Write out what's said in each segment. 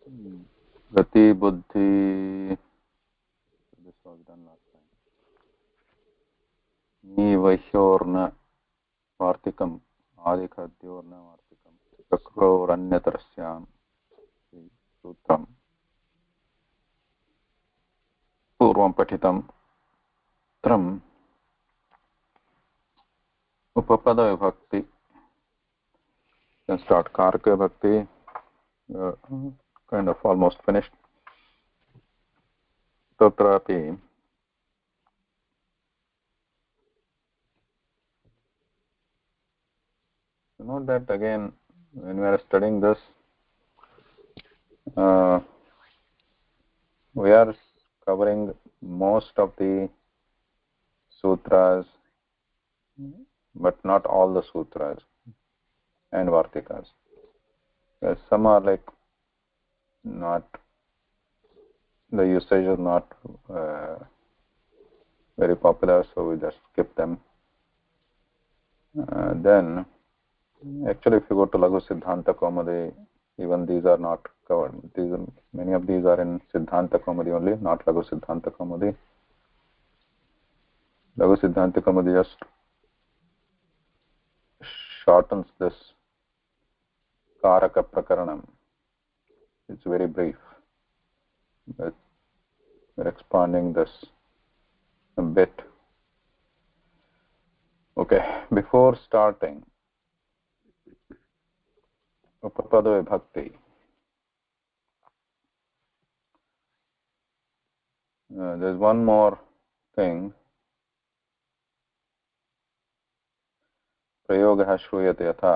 Gati buddhi. This was done last time. Ni vaishyorna vartikam adikadyorna vartikam chakroranyatarasyam sutram पूर्वं पठितं त्रम् उपपद विभक्ति can start Karaka Bhakti, kind of almost finished. Tatrapi note that again when we are studying this, we are covering most of the sutras, but not all the sutras and Vartikas. Some are like not, the usage is not very popular, so we just skip them. Then actually if you go to Laghu Siddhanta Kaumudi, even these are not covered. Many of these are in Siddhanta Kaumudi only, not Laghu Siddhanta Kaumudi. Laghu Siddhanta Kaumudi just shortens this Karaka Prakaranam. It's very brief. But we're expanding this a bit. Okay, before starting, Upapada Vibhakti. There's one more thing. प्रयोगः श्रूयते यथा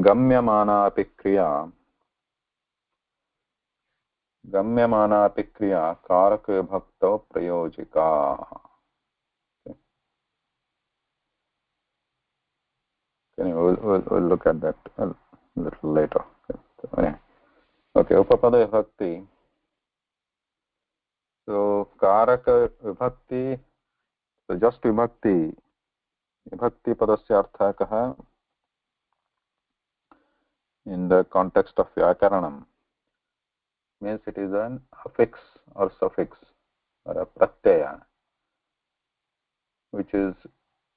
गम्यमानापि क्रिया कारकविभक्तौ प्रयोजिका. We'll look at that a little later. Okay, Upapada Vibhakti. So Karaka Vibhakti, so just Vibhakti padasya artha kaha in the context of Vyakaranam means it is an affix or suffix or a pratyaya which is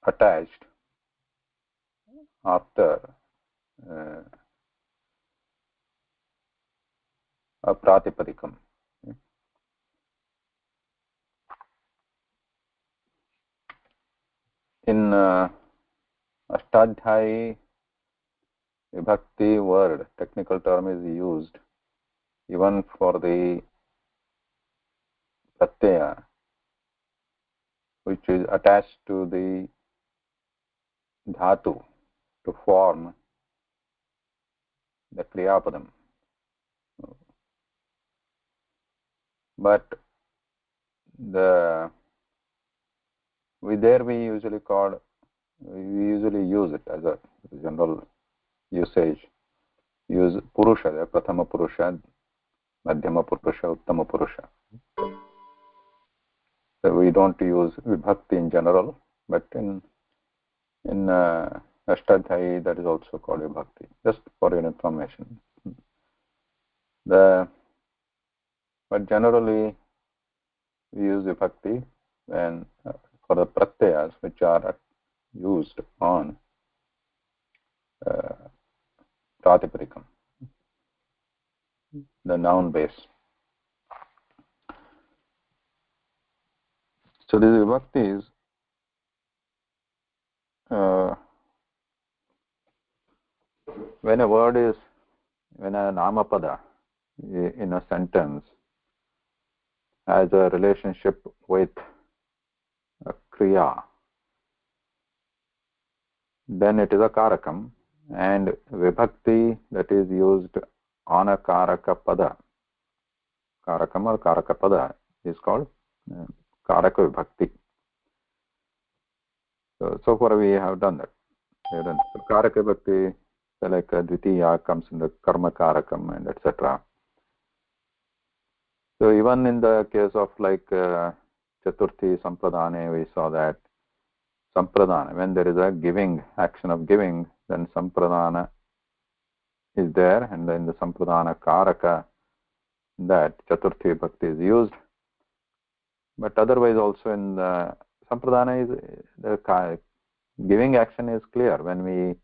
attached after a pratipadikam. In Ashtadhyayi, Vibhakti word, technical term, is used even for the pratyaya which is attached to the dhatu to form the kriyapadam. But we usually use it as a general usage. Use purusha, the prathama purusha, madhyama purusha, uttama purusha. So we don't use vibhakti in general, but in Ashtadhyayi that is also called vibhakti. Just for your information. But generally we use vibhakti when for the pratyayas which are used on pratipadikam, the noun base. So these vibhaktis when a namapada in a sentence has a relationship with a kriya, then it is a karakam, and vibhakti that is used on a karaka pada, karakam or karaka pada, is called karaka vibhakti. So far we have done that. So karaka vibhakti, like dviteeyaa comes in the karma karakam and etc. So even in the case of like chaturthi sampradane, we saw that sampradana, when there is a giving, action of giving, then sampradana is there, and in the Sampradana Karaka that Chaturthi Vibhakti is used. But otherwise also in the Sampradana is the giving action is clear when we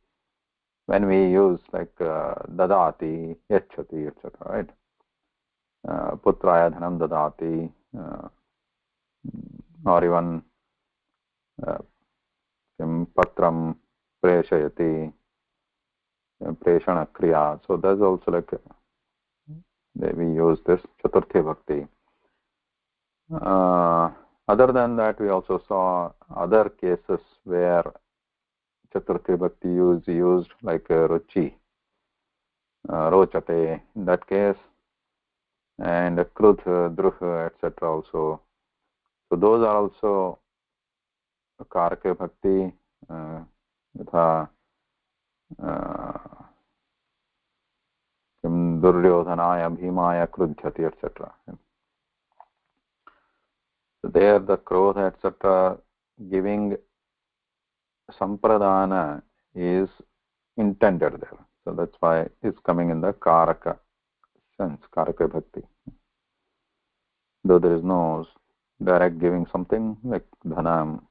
use like dadati, yachati, etc. Right? Putraya dhanam dadati, or even patram preshayati, preshana kriya. So that's also like we use this Chaturthi Bhakti. Other than that, we also saw other cases where Chaturthi Bhakti is used, like Ruchi, Rochate in that case, and Krudh, Druh, etc. also. So those are also Karaka Bhakti, yatha Duryodhanaya, Bhimaya, Krudhyati, etc. So there the Krodha, etc. giving Sampradana is intended there. So that's why it's coming in the Karaka sense, Karaka Bhakti. Though there is no direct giving something like Dhanam,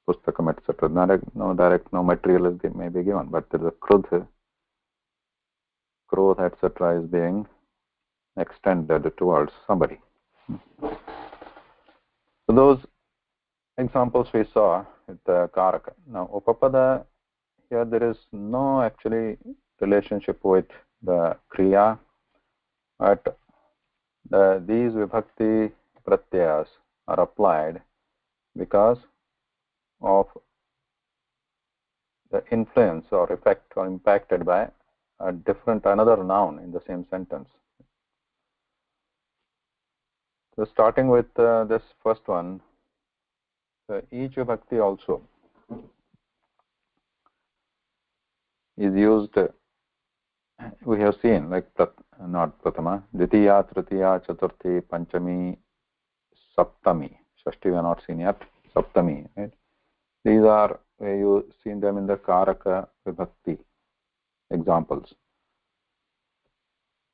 Pustakam, etc. No material is may be given, but there is a Krudh, etc. is being extended towards somebody. So those examples we saw with the Karaka. Now Upapada, here there is no actually relationship with the Kriya, but these Vibhakti Pratyayas are applied because of the influence or effect or impacted by another noun in the same sentence. So starting with this first one, each Vibhakti also is used, we have seen, like not Pratama, Dviteeyaa, Tritiya, Chaturthi, Panchami, Saptami. Shashti we have not seen yet, Saptami. Right? These are, you seen them in the Karaka Vibhakti examples.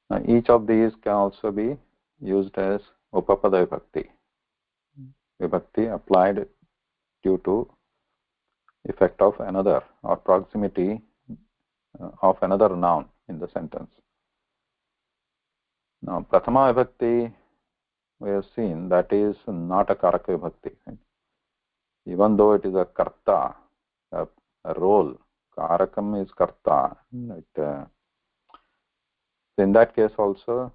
Now, each of these can also be used as Upapada Vibhakti. Vibhakti applied due to effect of another or proximity of another noun in the sentence. Now, Prathama Vibhakti, we have seen that is not a Karaka Vibhakti. Right? Even though it is a Karta, a role, Karakam is Karta. Right? In that case also,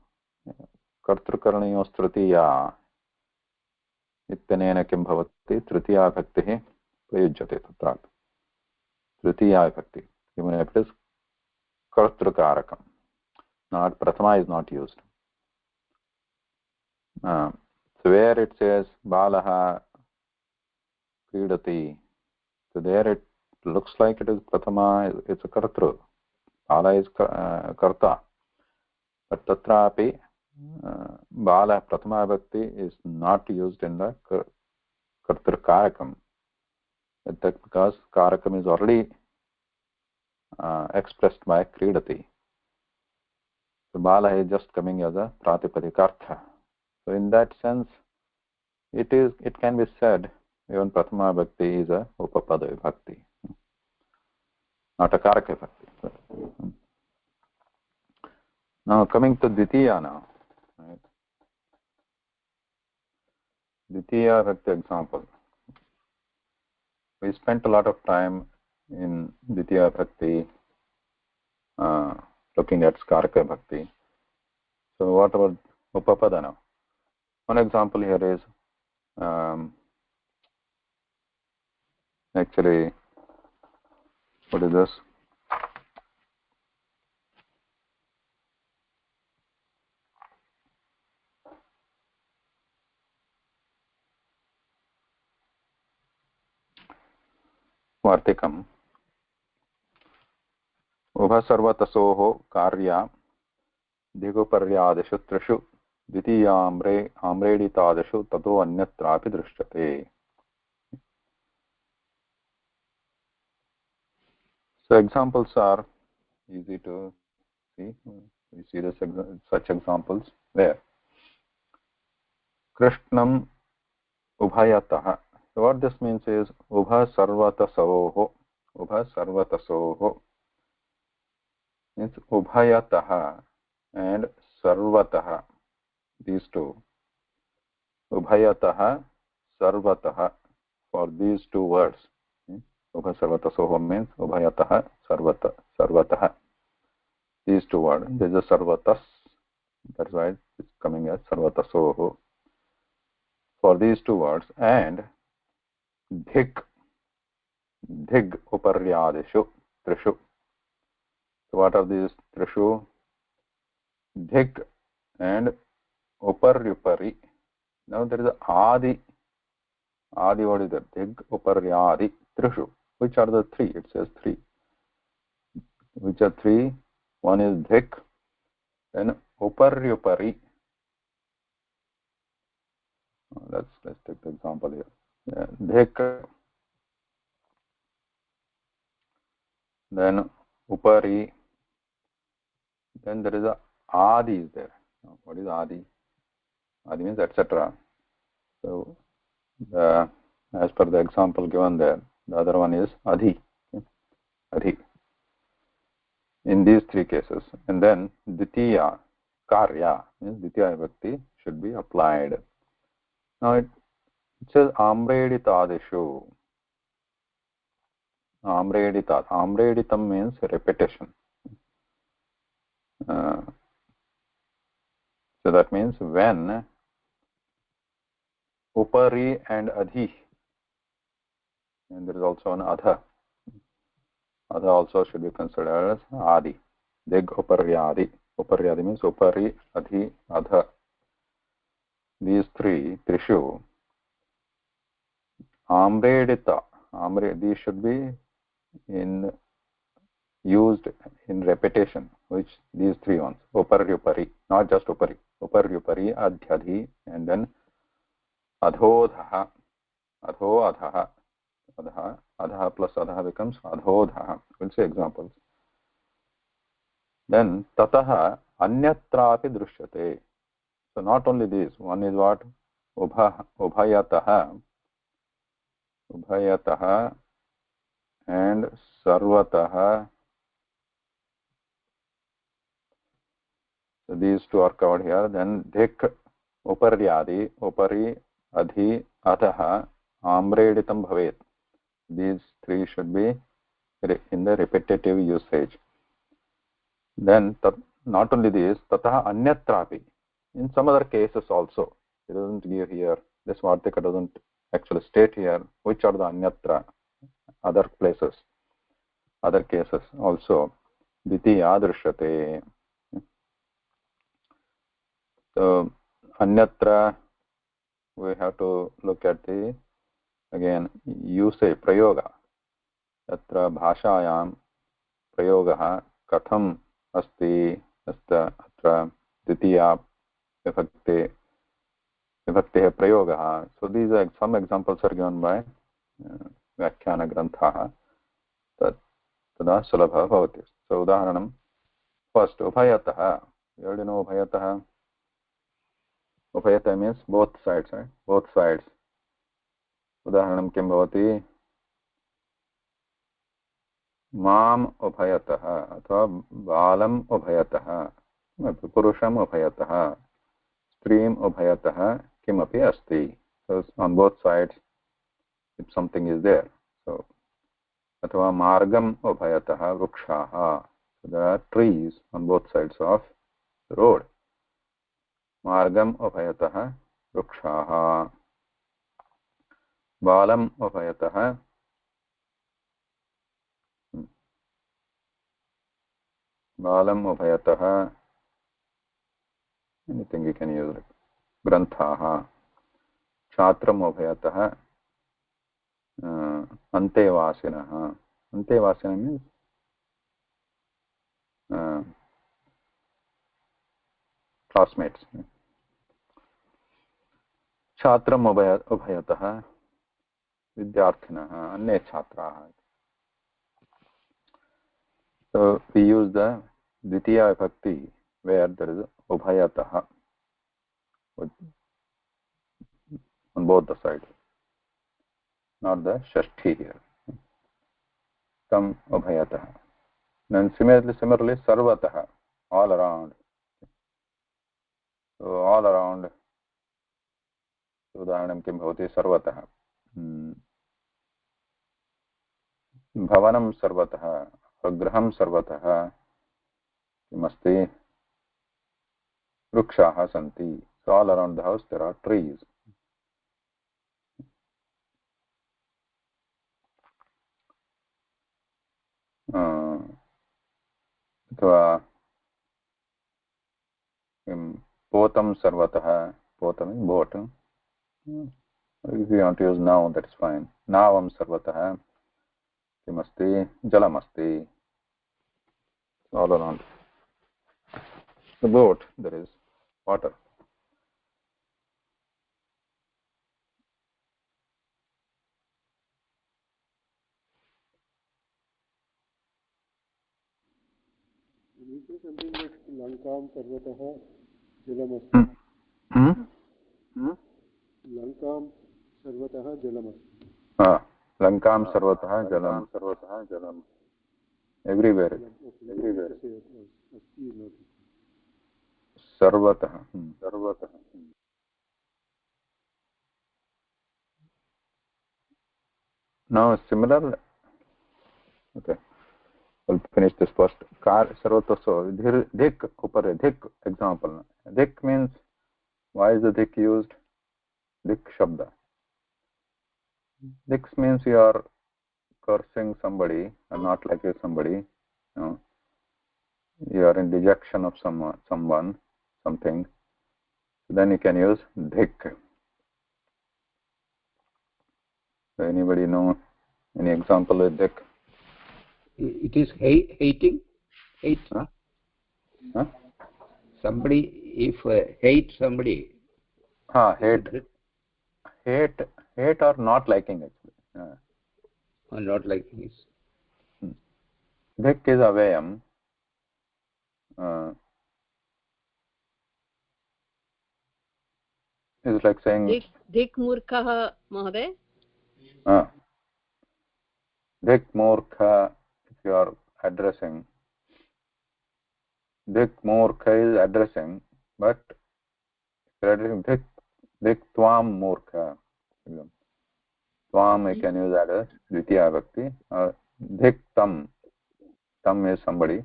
Kartrukaraniyo Tritiya ityanena kim bhavati Tritiya Bhakti prayujyate tatra. Tritiya Bhakti, even if it is Kartrukarakam. Not Prathama is not used. So where it says Balaha Kridati, so there it looks like it is Prathama, it's a Kartru. Bala is Karta. But Tatrapi, Bala Prathama Bhakti is not used in the Kartru Karakam. That's because Karakam is already expressed by Kridati. So Bala is just coming as a Pratipadikartha. So in that sense, it can be said even Prathama Bhakti is a Upapada Bhakti, not a Karaka Bhakti. Now coming to Dviteeyaa now. Right? Dviteeyaa Bhakti example. We spent a lot of time in Dviteeyaa Bhakti looking at Karaka Bhakti. So what about Upapada now? One example here is actually, what is this? Vartikam. Ubhasarvatasuho karya Diguparyadishu trishu Dviteeyaa amreditadishu tato anyatrapi drishyate. So examples are easy to See, we see this such examples where Krishnam Ubhayatah. So what this means is Ubha Sarvatasoho. Ubha Sarvatasoho means Ubhayatah and Sarvatah. These two. Ubhayatah, Sarvatah. For these two words. Ubha Sarvatasoho means Ubhayatah, Sarvatah. These two words. There is a Sarvatas. That's why it's coming as Sarvatasoho. For these two words. And Dhik Uparyadishu Trishu. So what are these Trishu? Dhik and Uparyupari. Now there is a Adi. Adi, what is that? Dhik Uparyadi Trishu. Which are the three? It says three. Which are three? One is Dhik, then Uparyupari. Let's take the example here. Yeah, Dhik, then Upari, then there is a Adi is there. What is Adi? Adi means etc. So as per the example given there, the other one is Adhi. Adhi. In these three cases. And then dviteeyaa, karya, means dvitiya vibhakti should be applied. Now it says amreditadishu. Amreditam means repetition. So that means when upari and adhi, and there is also an adha. Adha also should be considered as adi. Dig uparyadi. Uparyadi means upari, adhi, adha. These three, trishu, amredita. These should be used in repetition, which these three ones, uparyupari, not just upari, uparyupari, adhyadhi, and then adhodha, adho, adha plus adha becomes adhodha. We'll see examples. Then tataha anyatrapi drishyate. So not only these, one is what? Ubhayataha and sarvataha. So these two are covered here. Then dhik, uparyadi, upari, adhi, adha, amreditam bhavet. These three should be in the repetitive usage. Then not only these, tataha anyatrapi. In some other cases also. It doesn't give here. This Vartika doesn't actually state here which are the anyatra, other places, other cases also. Dviteeyaa drishyate. So anyatra, we have to look at the again usage, prayoga. Atra bhashayam prayogaha katham asti atra dviteeyaa vibhakteः prayogaha. So these are some examples are given by व्याख्यान ग्रन्थाः तदा सुलभः भवति. So उदाहरणं first ubhayatah. You already know ubhayatah. Ubhayatah means both sides, right? Both sides. उदाहरणं किं भवति? माम् उभयतः अथवा बालम् उभयतः, पुरुषम् उभयतः, स्त्रीम् उभयतः किमपि अस्ति. So on both sides if something is there. So अथवा मार्गम् उभयतः वृक्षाः. So there are trees on both sides of the road. मार्गम् उभयतः वृक्षाः. बालम् उभयतः बालम् उभयतः, anything you can use, like ग्रन्थाः. छात्रम् उभयतः अन्तेवासिनः. अन्तेवासिनः means classmates. छात्रम् उभयतः विद्यार्थिनः, अन्ये छात्राः. So we use the dvitiya vibhakti where there is ubhayatah on both the sides, not the shashti here. Tam ubhayatah. Then similarly sarvatah, all around. So all around. उदाहरणं किं भवति सर्वतः भवनं सर्वतः गृहं सर्वतः किमस्ति वृक्षाः सन्ति. So all around the house there are trees. अथवा पोतं सर्वतः पोतं boat. If you want to use now, that is fine. Navam sarvatah kimasti jalamasti. All around the boat there is water. You say something like Lankam sarvatah jalamasti. Lankam sarvatah jalamasti. Lankam sarvatah jalam. Everywhere. Everywhere. Sarvatah. Now similar. Okay. We'll finish this first. Sarvatah. So dhik upare dhik example. Dhik means, why is the dhik used? Dhik shabda. Dhik means you are cursing somebody and not liking somebody. You are in dejection of someone, something. Then you can use dhik. So anybody know any example with dhik? It is hating. Hate. Huh? Somebody, if hate somebody. Hate or not liking actually. Or not liking is. Dhik is avayam. It's like saying dhik murkha mahoday. Dhik murkha, if you are addressing. Dhik murkha is addressing, but if you are addressing dhik tvam murkha. Tvam you can use that as dvitiya vibhakti. Dhik tam. Tam is somebody.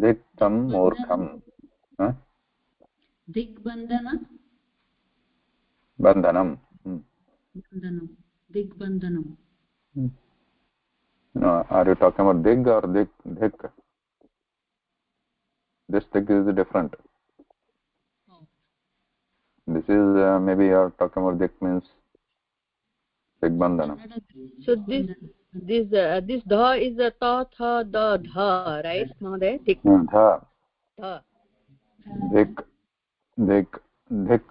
Dhik tam murkham. Dhik bandhana. Bandhanam. Bandhanam. Dhik bandhanam. No, are you talking about dig or dhik? This dhik is different. Oh. This is maybe you are talking about dhik means dig bandhanam. So this dha is a ta tha da dha, right, Mahoday? Dhik. Dha. Dha. Dhik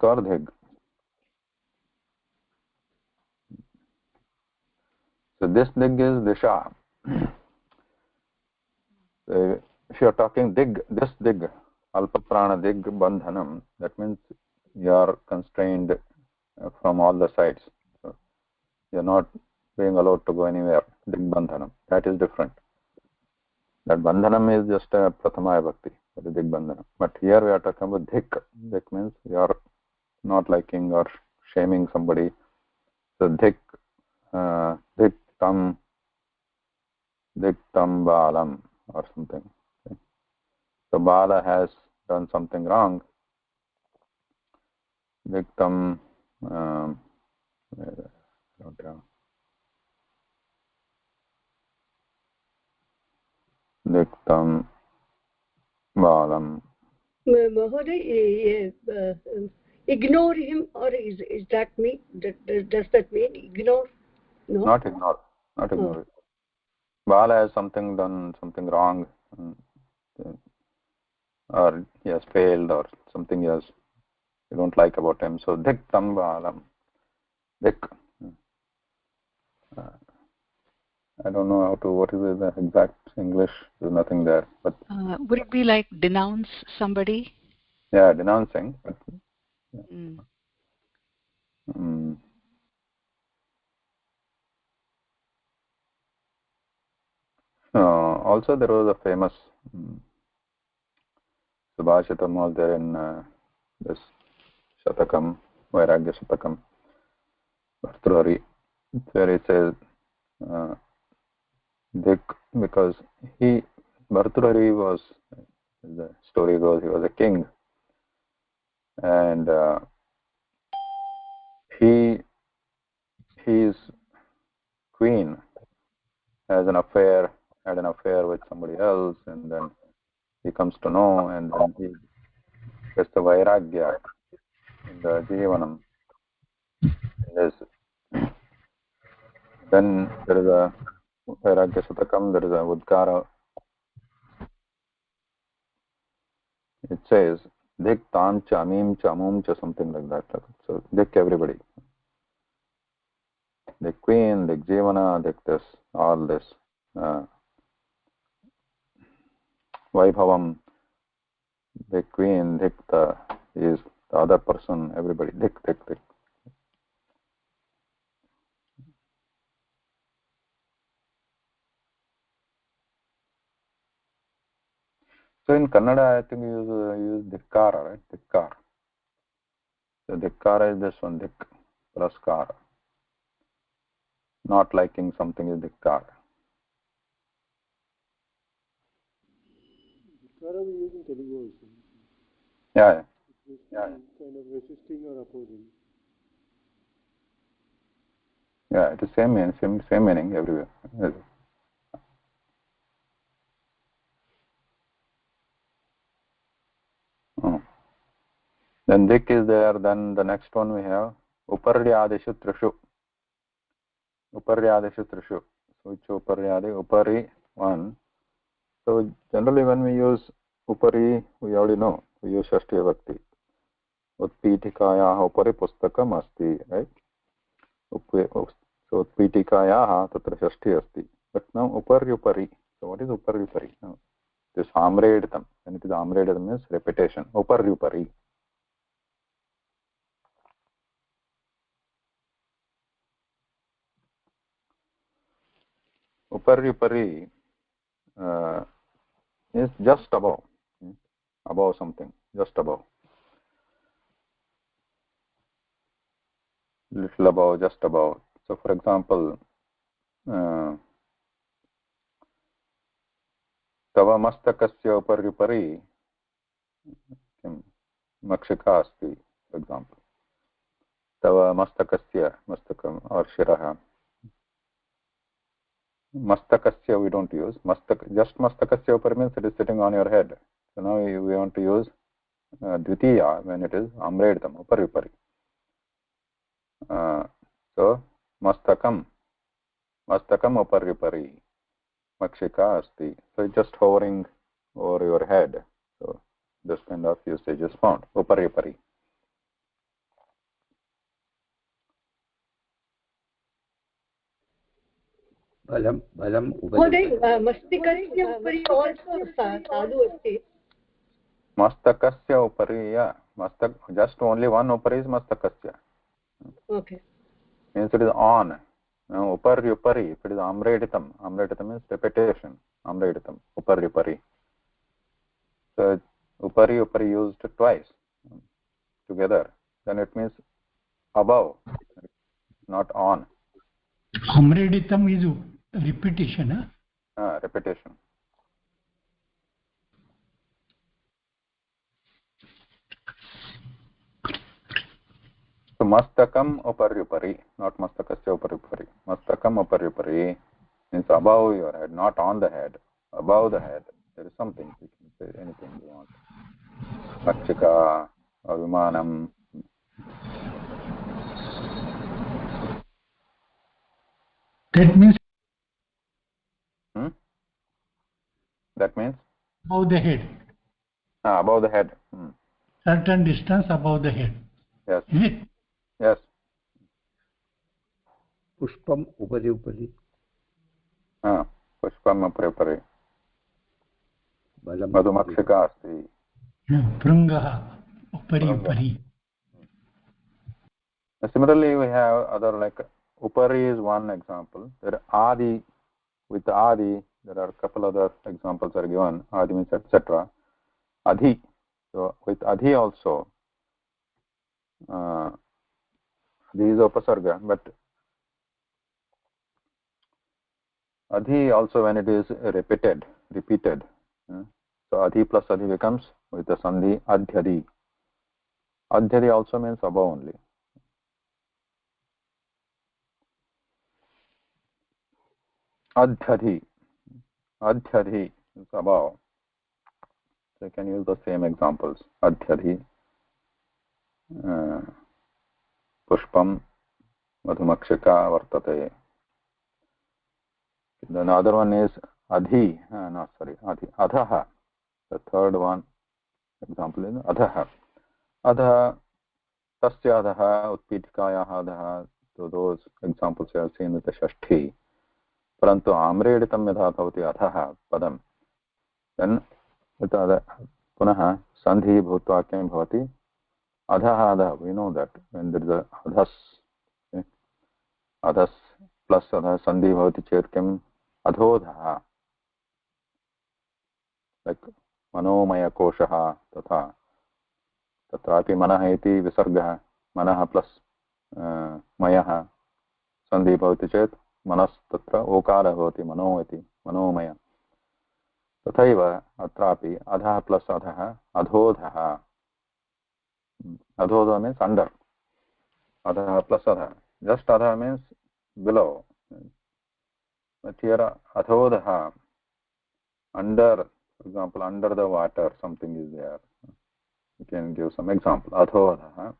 or dhig. So this dig is disha. If you are talking dig, this dig, alpa prana dig bandhanam, that means you are constrained from all the sides. So you are not being allowed to go anywhere. Dig bandhanam. That is different. That bandhanam is just a prathama vibhakti, that is dig bandhanam. But here we are talking about dhik. Dhik means you are not liking or shaming somebody. So dhik tam balam or something. Okay. So bala has done something wrong. Dhik tam dhik tam balam. Mahoday, ignore him, or is that mean? Does that mean ignore? No. Not ignore. It. Bala has done something wrong, or he has failed, or something else you don't like about him. So dhik tam balam. Dhik. I don't know how to, what is the exact English, there's nothing there. But would it be like denounce somebody? yeah, denouncing. But, Mm. Also there was a famous Subhashitam was there in this Shatakam, Vairagya Shatakam, Bhartrihari, where it says because Bhartrihari was, the story goes, he was a king, and his queen had an affair with somebody else, and then he comes to know, and then he gets the Vairagya in the Jivanam. Then there is a Vairagya Shatakam, there is a Udkara. It says, Dik Tam Cha Amim Cha Amum Cha, something like that. So Dik everybody. Dik Queen, Dik Jivana, Dik this, all this. Vaibhavam, Dik Queen, Dik is the other person, everybody. Dik. So in Kannada, I think you use Dikkara, right? Dikkar. So Dikkara is this one, Dik plus Kara. Not liking something is Dikkar. Dikkara we use in Telugu also. Yeah. Kind of resisting or opposing. Yeah, it is same meaning everywhere. Then Dik is there. Then the next one we have Uparyadeshu Trishu. So which Uparyade? Upari, one. So generally when we use Upari, we already know. We use Shashti Vibhakti. Utpitikayaha Upari Pustakam Asti, right? So Utpitikayaha Tatra Shashti Asti. But now Upari. So what is Upari? Now, this Amredtam. When it is Amredtam means repetition. Upari. Upari is just above something, just above, little above, just above. So for example, tava mastakasya upari makshika asti, for example. Tava mastakasya, mastakam or shiraha. Mastakasya we don't use. Just mastakasya upari means it is sitting on your head. So now we want to use dviteeyaa when it is amredam, upari. So mastakam upari makshika asti. So it's just hovering over your head. So this kind of usage is found. Upari. balam महोदय मस्तिकस्य उपरि also साधु अस्ति Mastakasya upari, yeah. Just only one upari is mastakasya. Okay. Means it is on. Now, upari, if it is amreditam means repetition. Amreditam, upari. So upari used twice together. Then it means above, not on. Amreditam is repetition. Repetition. So mastakam upari, not mastakasya upari. Mastakam upari means above your head, not on the head. Above the head. There is something. You can say anything you want. Makshika, Avimanam. That means That means above the head. Above the head. Certain distance above the head. Yes. Is it? Yes. pushpam upari पुष्पम् उपरि बलं मधुमक्षिका अस्ति भृङ्गः उपरि उपरि. Similarly, we have other like upari is one example. There adi, with adi there are a couple other examples are given. Adi means etc. Adhi, so with adhi also adhi is upasarga, but adhi also when it is repeated. So adhi plus adhi becomes with the sandhi adhyadi. Adhyadi also means above only. Adhyadi is above. So you can use the same examples. Adhyadi, pushpam, madhumakshika vartate. Then another one is adhi, adhaha. The third one example is adhaha. Adha, tasya adhaha, utpitikayaha adhaha. So those examples you have seen with the shashti. Parantu amreditam yadha bhavati adhaha padam. Then with the पुनः sandhi bhutvakyam bhavati adhaha adha. We know that when there is a adhas, okay, adhas plus adha sandhi bhavati chet kim adhodha, like manomaya koshaha tatha. तत्रापि मनः इति विसर्गः मनः plus मयः सन्धि भवति चेत् मनस् तत्र ओकारः भवति मनो इति मनोमय. तथैव अत्रापि अधः प्लस अधः अधोधः. अधोधः means under. अधः plus अधः. Just अधः means below. But here अधोधः, under, for example, under the water something is there. You can give some example. Adhodha.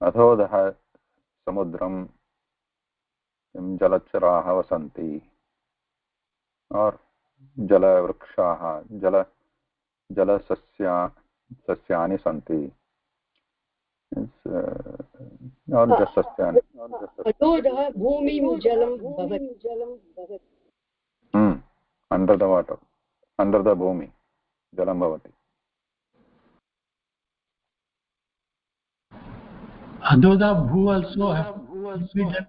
Adhodha samudram jalacharaha vasanti. Or jala vrikshaha jala sasyani santi. Or just sasyani. अधोधः भूमिं जलं भवति. Under the water, under the bhumi, jalam bhavati. Adhoda bhu also have to be done.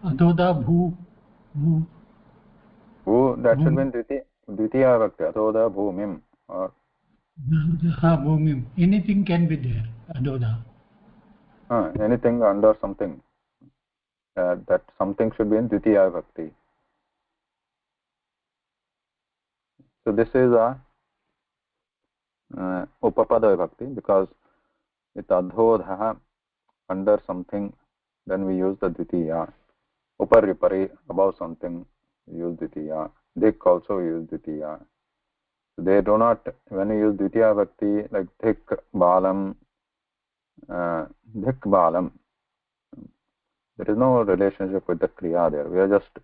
Adhoda bhu. Bhu, that should mean dviteeyaa vibhakti. Adhoda bhumim. Or Bhumim. Anything can be there. Adhoda. Anything under something. That something should be in dviteeyaa vibhakti. So this is a upapada vibhakti, because with adhodha under something, then we use the dviteeyaa. Upari above something, we use dviteeyaa. Dik also we use dviteeyaa. So they do not, when you use dviteeyaa vibhakti like dik balam, there is no relationship with the kriya there. We are just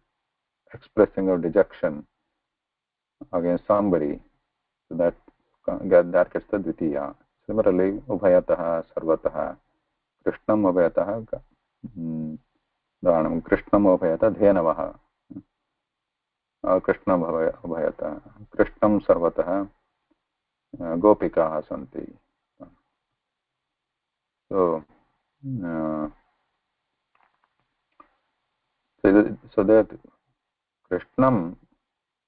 expressing our dejection against somebody, so that gets the dviteeyaa. Similarly, ubhayatah, sarvatah, krishnam ubhayatah, dhanam krishnam ubhayatah, dhenavah, krishnam ubhayatah, krishnam sarvatah, gopikaah santi. So that krishnam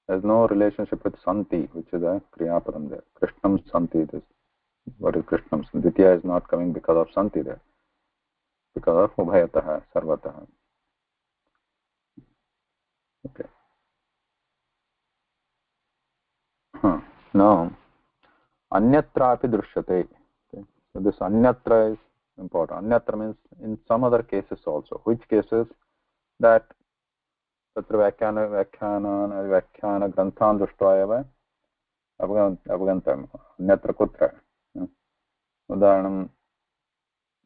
has no relationship with santi, which is a kriyapadam there. Krishnam santi, this what is krishnam? Dvitiya is not coming because of santi there, because of ubhayatah, sarvatah. Okay. Now anyatra api drishyate. Okay. So this anyatra is important. Anyatra means in some other cases also. Which cases? That तत्र व्याख्यान ग्रन्थान् दृष्ट्वा एव अवगन्तव्यम् अन्यत्र कुत्र. उदाहरणं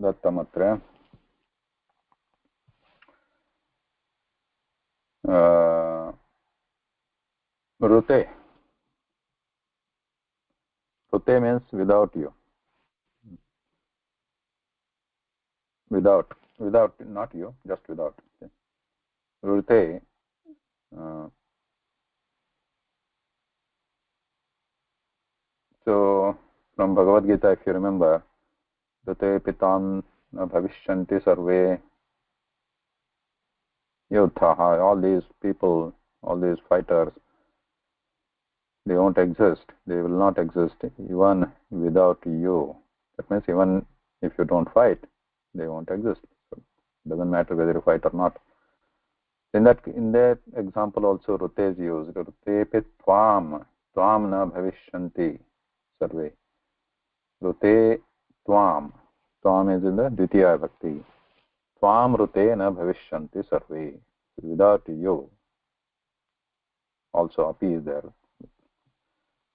दत्तमत्र ऋते. ऋते means without you. without, not you, just without. Okay. Rute. So from Bhagavad Gita, if you remember, Rute pitam bhavishyanti sarve yodhaha, all these people, all these fighters, they won't exist, they will not exist even without you. That means even if you don't fight, they won't exist. So it doesn't matter whether you fight or not. In that example also Rute is used. Rutepi tvam na bhavishyanti sarve. Rute tvam is in the dviteeyaa bhakti. Tvam rute na bhavishyanti sarve. Without you, also api is there.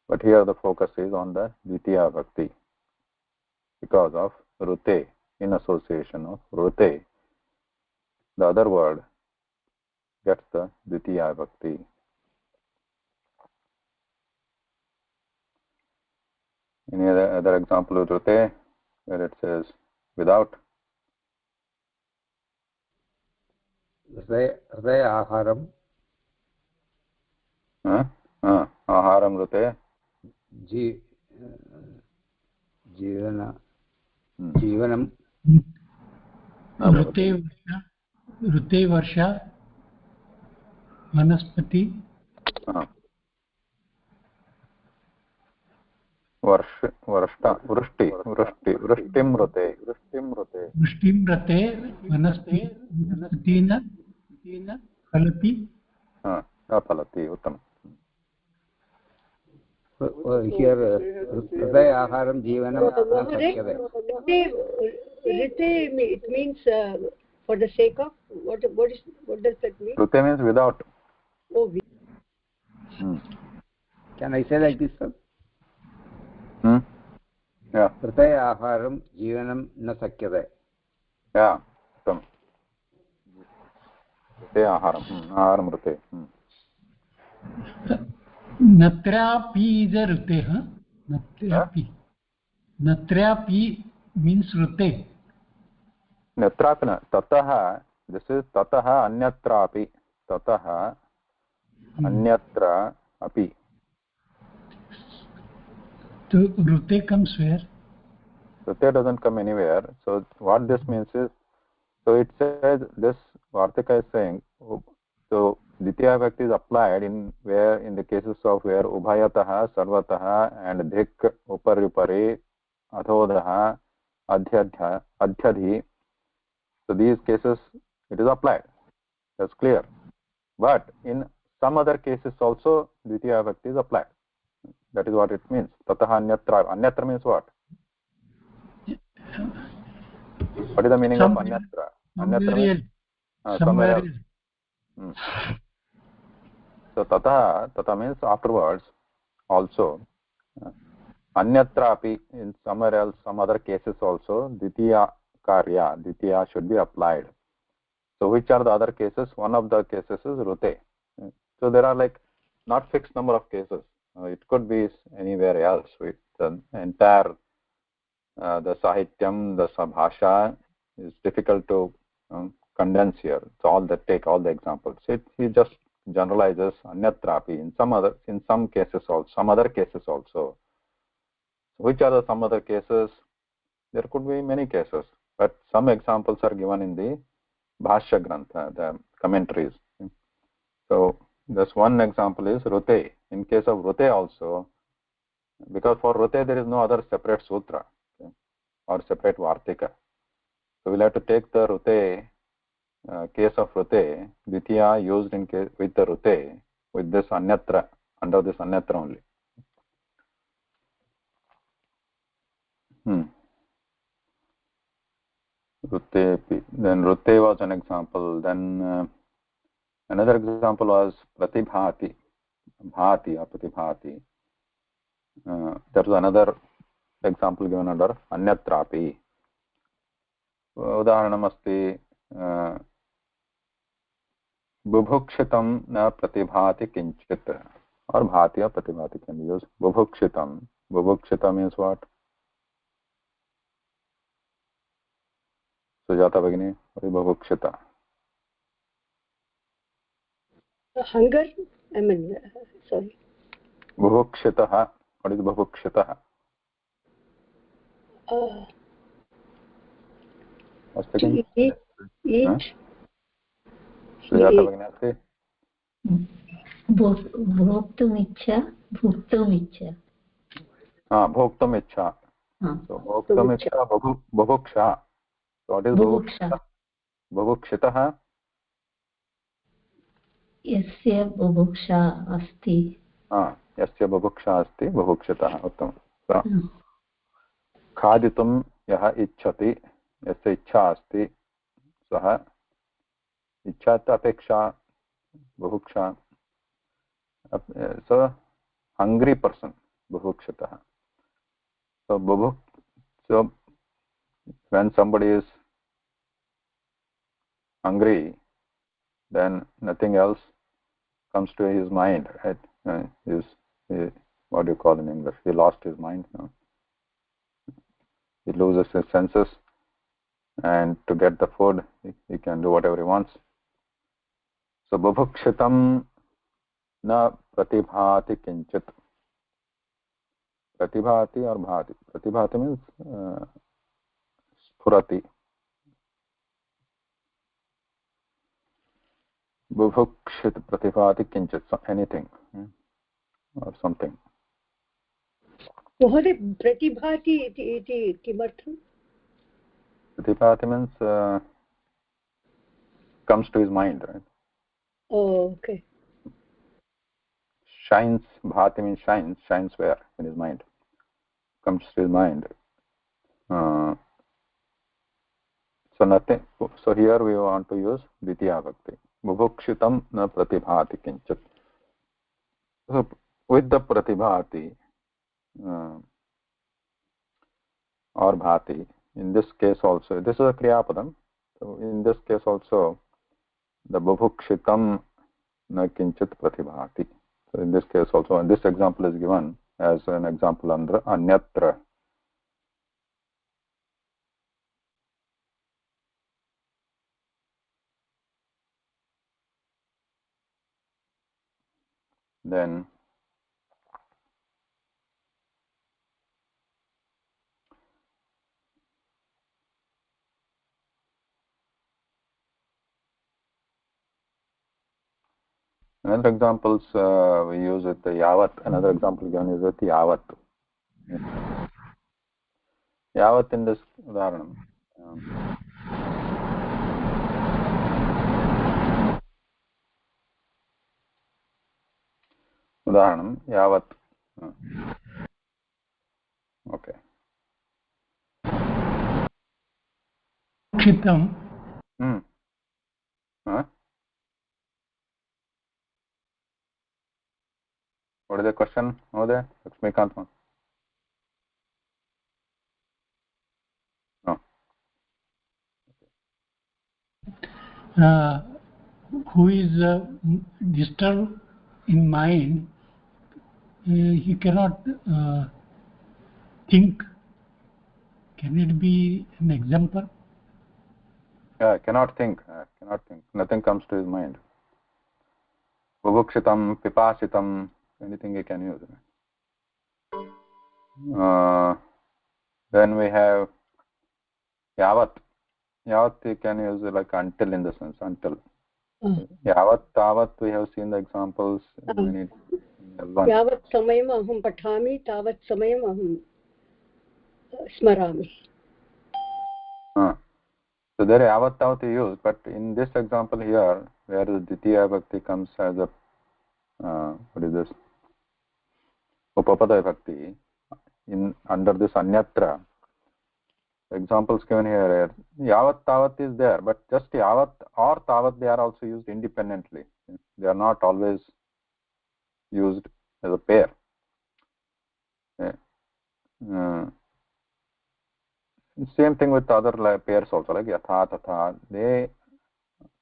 But here the focus is on the dviteeyaa bhakti because of rute, in association of rute. The other word gets the dviteeyaa bhakti. Any other example of rute where it says without? हृदय आहारम आहारम रते जीवनम ऋते वर्षा वनस्पति वृष्टिं रते वनस्पतिना फलति फलति. उत्तमम्. Here हृदय आहारम जीवनम न शक्यते. Rite, it means for the sake of, what does that mean? Rute means without. Oh, Can I say like this, sir? Yeah. हृदय आहारम जीवनम न शक्यते. Yeah. उत्तमम्. रते आहारम रते. Natrapi is a rute, huh? Natrapi means rute. Natrapi na. Tatah, this is tatah anyatrapi. Tatah anyatra api. So rute comes where? Rute doesn't come anywhere. So what this means is, so it says, this Vartika is saying, so dviteeyaa bhakti is applied in the cases of where ubhayatah, sarvatah and dhik, upari, adhodah, adhyadhi. So these cases it is applied. That's clear. But in some other cases also dviteeyaa bhakti is applied. That is what it means. Tatah anyatra. Anyatra means what? What is the meaning of anyatra? Anyatra means somewhere else. So tata means afterwards also. Anyatra api, in somewhere else, some other cases also, dviteeyaa karya, dviteeyaa should be applied. So which are the other cases? One of the cases is rute. So there are like not fixed number of cases. It could be anywhere else. With the entire the sahityam, the Bhasha is difficult to condense here. So take all the examples. He just generalizes anyatrapi in some cases also, some other cases also. Which are the some other cases? There could be many cases, but some examples are given in the Bhasha Grantha, the commentaries. So this one example is rute. In case of rute also, because for rute there is no other separate sutra, okay, or separate vartika. So we'll have to take the rute, case of rute, dviteeyaa used in case with the rute, with this anyatra, under this anyatra only. Rute, then rute was an example. Then another example was pratibhati, bhati or pratibhati. There was another example given under anyatrapi. Udaharanam asti bubhukshitam na pratibhati kinchit, or bhati or pratibhati can be used. Bubhukshitam. Bubhukshitam means what? Sujata Bhagini, what is bubukshita? Hunger? I mean, sorry. Bubukshitaha, what is bubukshitaha? Eat. Sujata Bhagini, say. भोक्तुमिच्छा भुक्तुमिच्छा Bhoktumiच्छा. So bhoktumiच्छा bubuksha. So what is bubuksha? Bubukshitaha. यस्य बुभुक्षा अस्ति यस्य बुभुक्षा अस्ति बुभुक्षितः उत्तमं खादितुं यः इच्छति यस्य इच्छा अस्ति सः इच्छा अपेक्षा बुभुक्षा so hungry person bubukshatah. So when somebody is hungry, then nothing else comes to his mind, right? What do you call in English? He lost his mind. No? He loses his senses, and to get the food, he can do whatever he wants. So bubukshitam na pratibhati kinchit. Pratibhati or bhati. Pratibhati means spurati. Bubukshit pratibhati kinchit. Anything or something. महोदय प्रतिभाति इति किमर्थं? Pratibhati means comes to his mind, right? Oh, okay. Shines, bhati means shines where? In his mind. Comes to his mind. So nothing. So here we want to use dviteeyaa bhakti. Bubukshitam na pratibhati kinchit. So with the pratibhati or bhati, in this case also, this is a kriya padam. So in this case also, the bubukshitam na kinchit pratibhati. So in this case also, and this example is given as an example under anyatra. Then another examples we use with the yavat. Another example given is with yavat. Yavat in this udaharanam. Udaharanam yavat. Okay. Kshitam. What is the question over there? Lakshmikant? No. Who is disturbed in mind, he cannot think. Can it be an example? Yeah, cannot think. Nothing comes to his mind. Bubukshitam, pipasitam, anything he can use. Then we have yavat. Yavat you can use like until in the sense, until. Yavat, tavat, we have seen the examples. यावत् समयम् अहं पठामि तावत् समयम् अहं स्मरामि. So there yavat tavat you use, but in this example here, where the dviteeyaa bhakti comes as a what is this? Upapada bhakti. In under this anyatra, examples given here, yavat tavat is there, but just yavat or tavat they are also used independently. They are not always used as a pair. Same thing with other pairs also, like yatha tatha. They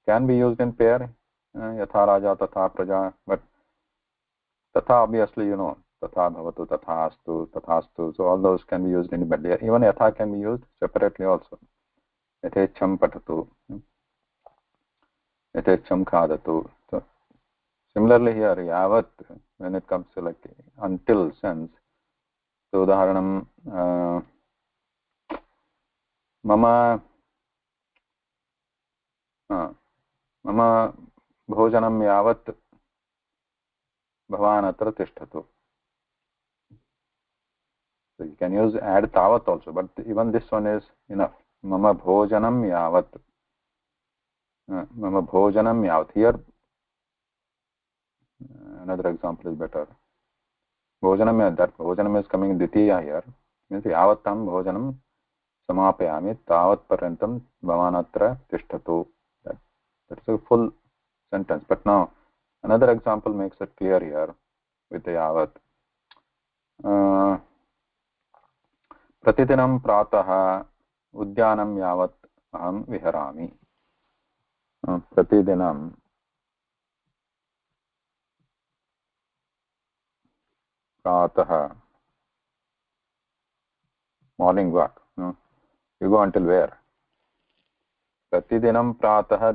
can be used in pair, yatha raja tatha praja, but tatha obviously tatha bhavatu, tatha astu, tatha astu. So all those can be used independently. Even yatha can be used separately also. yatecham patatu, yatecham khadatu. So similarly here, yavat, when it comes to like until sense, so udaharanam mama mama bhojanam yavat bhavan atra tishtatu. So you can use add tavat also, but even this one is enough. Mama bhojanam yavat. Mama bhojanam yavat. Here another example is better. Bhojanam, that bhojanam is coming dviteeyaa here. Means yavatam bhojanam samapayami tavat paryantam bhavan atra tishtatu. That's a full sentence. But now another example makes it clear here with the yavat. Pratidinam pratah udyanam yavat aham viharami. Pratidinam pratah, morning walk. You go until where? Pratidinam pratah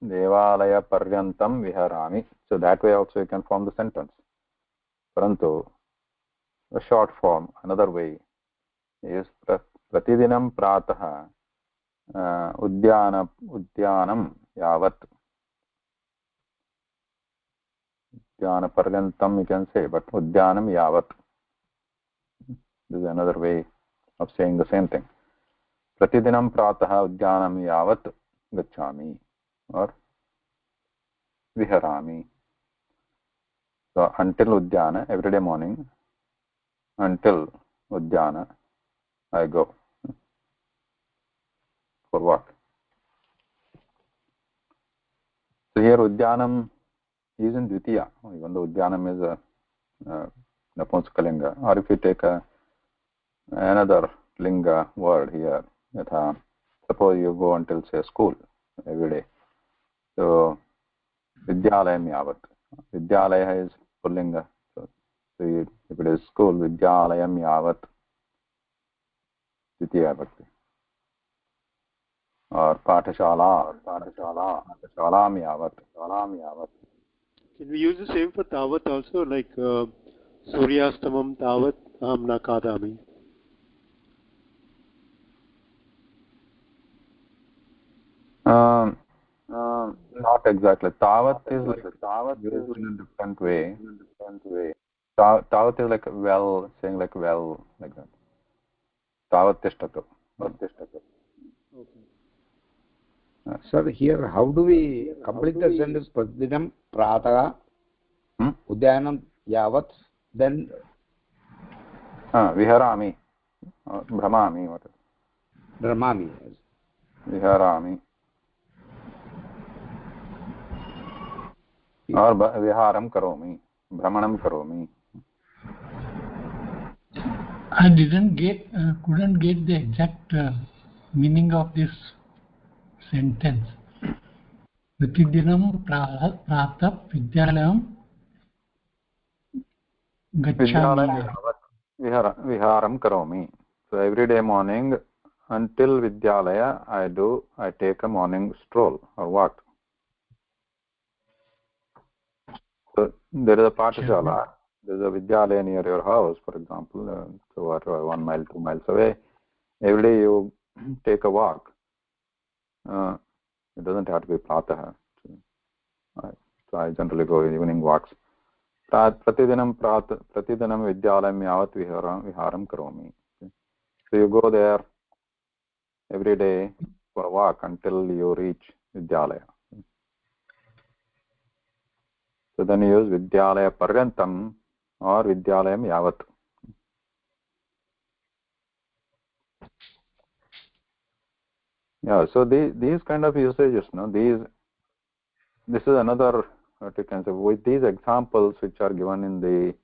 devalaya paryantam viharami. So that way also you can form the sentence. Parantu, a short form, another way is pratidinam pratah udyanam yavat. Udyana paryantam you can say, but udyanam yavat. This is another way of saying the same thing. Pratidinam pratah udyanam yavat gacchami or viharami. So until Udyana, every day morning, until Udyana, I go for walk. So here Udyanam is in dviteeyaa, even though Udyanam is a Napunsakalinga. Or if you take another linga word here, yatha, suppose you go until say school every day. So Vidyalayam yavat. Vidyalaya is pullinga. So if it is school, Vidyalayam yavat dviteeyaa bhakti. Or pathashalam yavat. Can we use the same for tavat also, like suryastamam tavat aham na kadami? Not exactly. Tavat is like used in a different way. Tavat is like well, saying like well, like that. Tavat tishtatu. Sir, here how do we complete the sentence? Pratidinam pratah udyanam yavat, then Viharami. Brahmami. What is Brahmami. Viharami. Or Viharam karomi. Brahmanam karomi. I couldn't get the exact meaning of this sentence. Pratidinam pratah vidyalayam gacchami. Viharam karomi. So every day morning until Vidyalaya I take a morning stroll or walk. So there is a pathashala, there is a Vidyalaya near your house, for example, so 1 mile, 2 miles away. Every day you take a walk. It doesn't have to be pratah. So I generally go evening walks. Pratidinam vidyalayam yavat viharam karomi. So you go there every day for a walk until you reach Vidyalaya. So then you use Vidyalaya paryantam or Vidyalayam yavat. Yeah, so these kind of usages, this is another, what you can say, with these examples which are given in the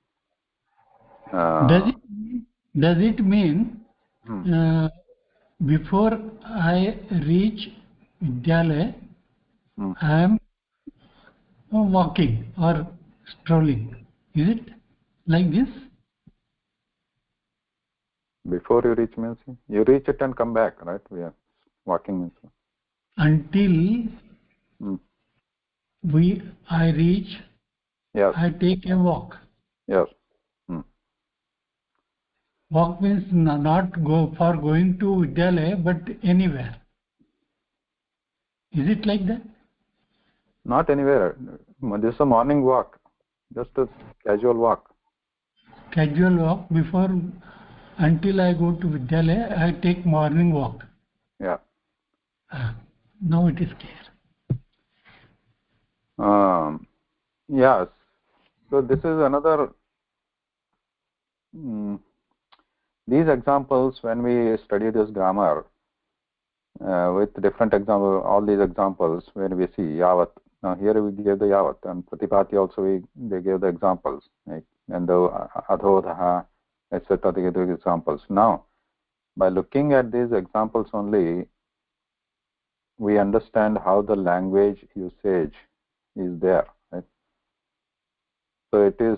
Does it mean before I reach Vidyalaya, I am walking or strolling? Is it like this? Before you reach means you reach it and come back, right? Yeah. Walking means until I reach. Yes. I take a walk. Yes. Walk means not go for going to Vidyalaya, but anywhere. Is it like that? Not anywhere. This is a morning walk. Just a casual walk. Casual walk before, until I go to Vidyalaya, I take morning walk. Yeah. Now it is clear. Yes. So this is another. These examples, when we study this grammar with different examples, all these examples, when we see yavat. Now here we gave the yavat, and pratipati also they gave the examples, right? And the adhodha, etc. They gave the examples. Now, by looking at these examples only, we understand how the language usage is there, right? So it is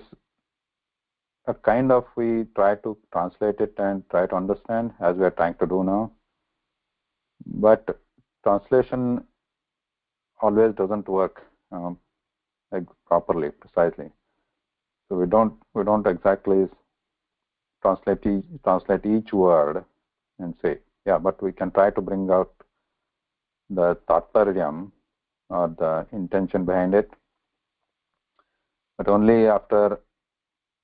a kind of, we try to translate it and try to understand, as we are trying to do now. But translation always doesn't work like properly, precisely. So we don't exactly translate each word and say, yeah, but we can try to bring out the tatparyam or the intention behind it, but only after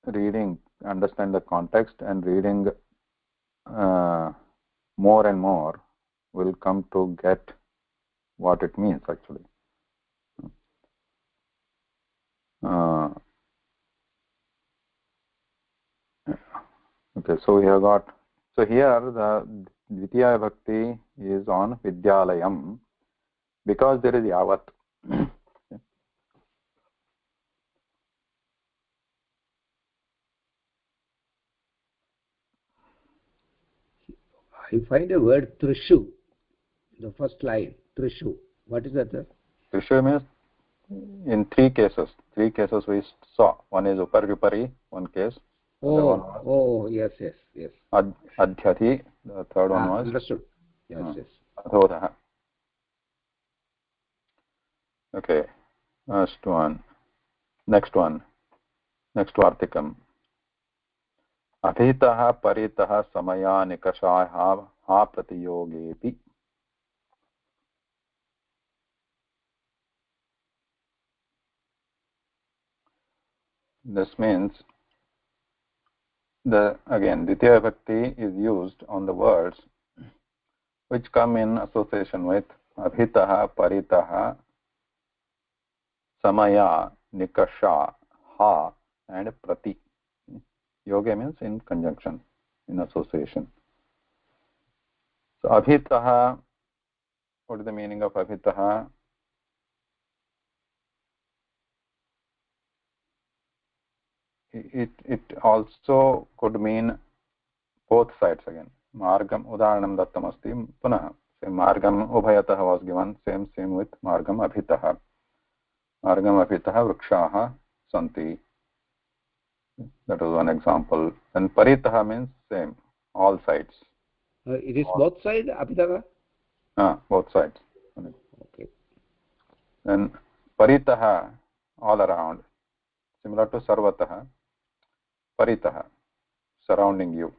reading, understand the context, and reading more and more, will come to get what it means actually. Okay, so we have got, so here the dviteeyaa bhakti is on vidyalayam because there is yavat. I find a word trishu, the first line, trishu. What is that? Trishu means in three cases we saw. One is upari, one case. Yes. Adhyati, the third one was. Understood. Yes. Adhodha. Okay, next one. Next vartikam. Adhitah paritah samaya nikashah ha pratiyogeti. This means again dviteeyaa bhakti is used on the words which come in association with abhitah, paritah, samaya, nikasha, ha, and prati. Yoga means in conjunction, in association. So abhitah, what is the meaning of abhitah? It also could mean both sides again. Margam udaharanam dattam asti punah. Same margam ubhayatah was given, same with margam abhitah. Margam abhitah vrikshaah santi. That was one example. And paritah means same, all sides. It is both sides, abhitah? Both sides. Okay. Then paritah, all around. Similar to sarvatah. Paritah, surrounding you.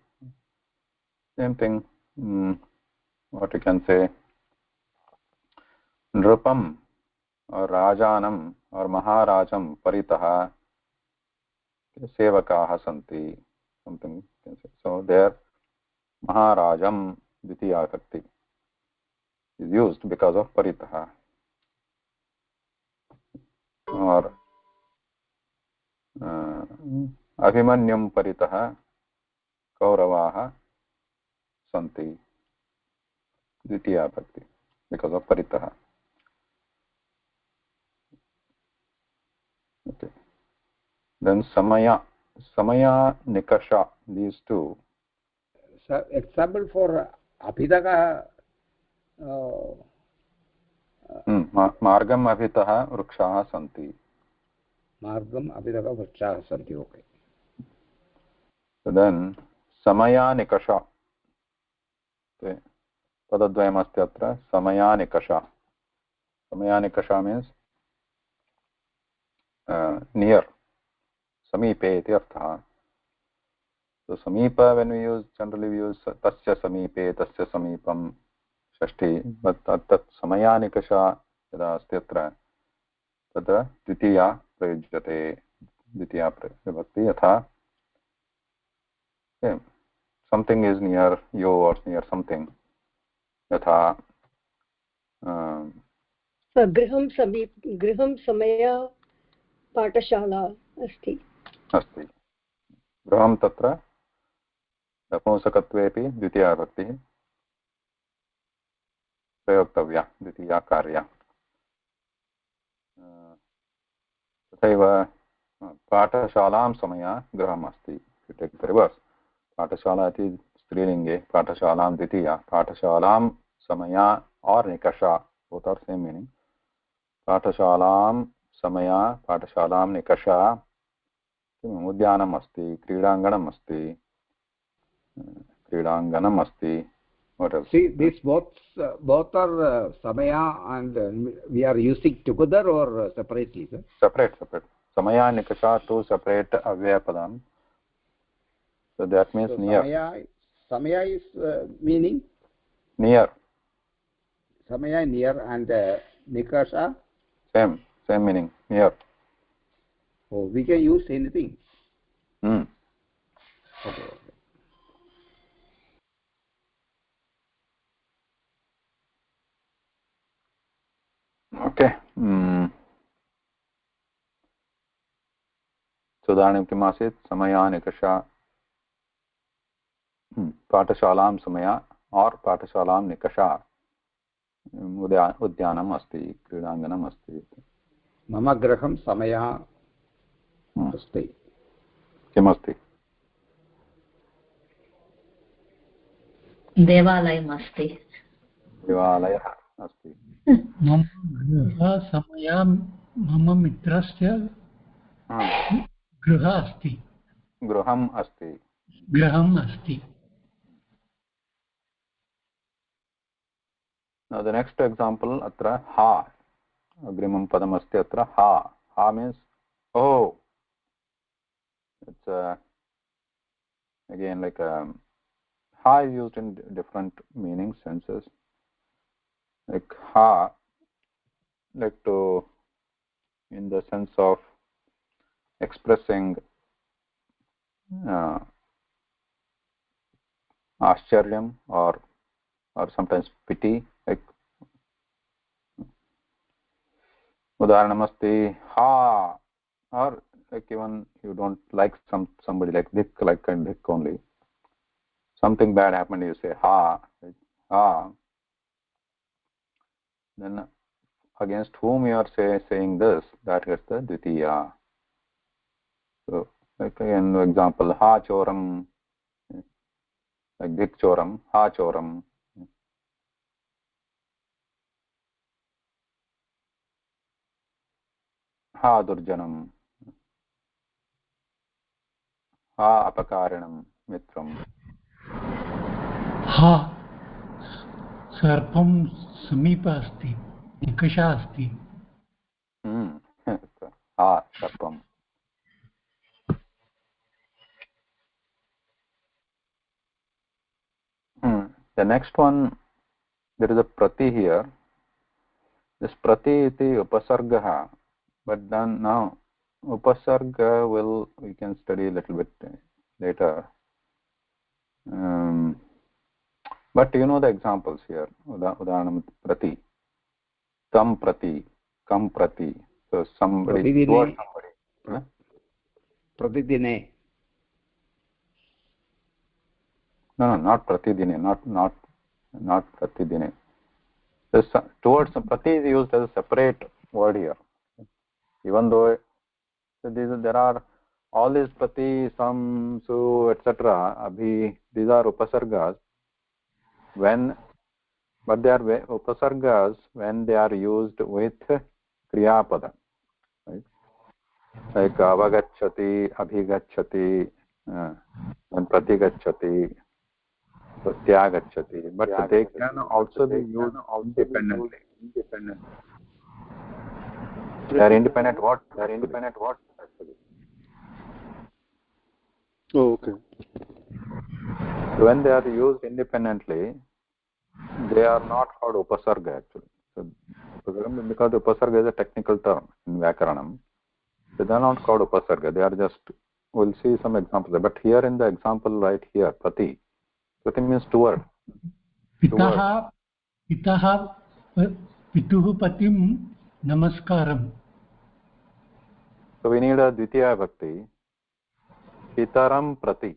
Same thing. What you can say. Nrupam or Rajanam or Maharajam paritah sevakaah santi. Something you can say. So there Maharajam dviteeyaa bhakti is used because of paritah. Or Abhimanyam paritah Kauravaah santi dviteeyaa bhakti because of paritah. Okay. Then samaya nikasha, these two. So example for abhitaka. Margam abhitah vrikshaah santi. Margam abhitaka vrikshaah santi. Okay. So then samaya nikasha. Okay. पदद्वयमस्ति अत्र समयानिकषा. समयानिकषा means near, समीपे इति अर्थः. So समीप, when we use, generally we use tasya समीपे, tasya समीपं षष्ठी, but तत् समयानिकषा यदा अस्ति अत्र तत्र द्वितीया प्रयुज्यते, द्वितीया विभक्ति. यथा something is near you or near something, यथा गृहं समया पाठशाला अस्ति. गृहं तत्र नपुंसकत्वेपि द्वितीया विभक्तिः प्रयोक्तव्या, द्वितीया कार्या. तथैव पाठशालां समया गृहम् अस्ति. पाठशाला इति स्त्रीलिङ्गे, पाठशालां द्वितीया, पाठशालां समया और निकषा, both are same meaning. पाठशालां समया, पाठशालां निकषा उद्यानम् अस्ति, क्रीडाङ्गणम् अस्ति, क्रीडाङ्गणम् अस्ति. What else? See, these both are samaya, and we are using together or separately, sir? Separate. Samaya, nikasha, two separate avyaya-padam. So that means so near. Samaya is meaning? Near. Samaya near, and nikasha? Same meaning, near. Oh, we can use anything. Okay. Okay. So इदानीं किम् आसीत्? समयानिकषा, पाठशालां समया और पाठशालां निकषा उद्यानम् अस्ति, क्रीडाङ्गणम् अस्ति. मम गृहं समया अस्ति. किमस्ति? देवालयम् अस्ति. देवालयः अस्ति. मम गृहः समया मम मित्रस्य गृहः अस्ति. गृहम् अस्ति. गृहम् अस्ति. Now the next example, atra ha, agrimam padam asti atra ha. Ha means oh. It's again like ha is used in different meaning senses. Like ha, like to, in the sense of expressing ascharyam or sometimes pity. Like udaharanamasti ha, or like even you don't like somebody like Dick, like Dick only. Something bad happened, you say ha, like, ha. Then against whom you are saying this, that is the dviteeyaa. So like an example, ha choram, like Dick choram, ha choram. Ha durjanam, ha apakarinam mitram. हा सर्पं समीप अस्ति, निकषा अस्ति. Ha sarpam. The next one, there is a prati here. This prati iti upasargaha, but then now upasarga we can study a little bit later. But you know the examples here. Udaharanam prati, tam prati, kam prati. So somebody towards somebody. Pratidine. No, not pratidine, not pratidine. Towards prati is used as a separate word here. Even though there are all these prati, sam, su, etc. Abhi, these are upasargas. But they are upasargas when they are used with kriyapada, right? Like avagacchati, abhigacchati, and pratigacchati. pratyagacchati, but they can also be used independently. They are independent what? Actually. Oh, okay. So when they are used independently, they are not called upasarga actually. So, because upasarga is a technical term in Vyakaranam, so they are not called upasarga. They are just, we'll see some examples. But here in the example right here, prati means toward. Pitaha pituhu patim namaskaram. So we need a dviteeyaa bhakti. Pitaram prati.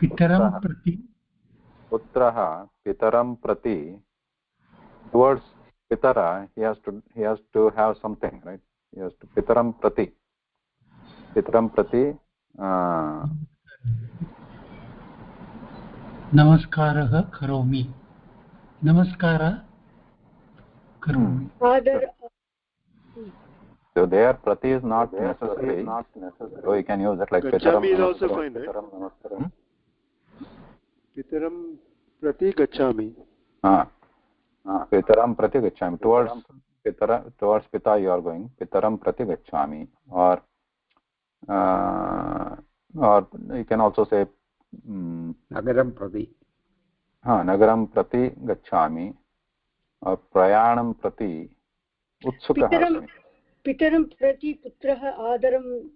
Pitaram prati. Putraha pitaram prati. Towards pitara, he has to have something, right? He has to pitaram prati. Pitaram prati. Namaskarah karomi. Namaskara karomi. So there prati is not necessary. So you can use it like Gachami is also fine, right? Pitaram prati gachami. Pitaram prati gachami. Towards pita you are going. Pitaram prati gachami. Or you can also say Nagaram prati. Nagaram prati gachami. Or prayanam prati utsukah asmi. Pitaram prati putraha adaram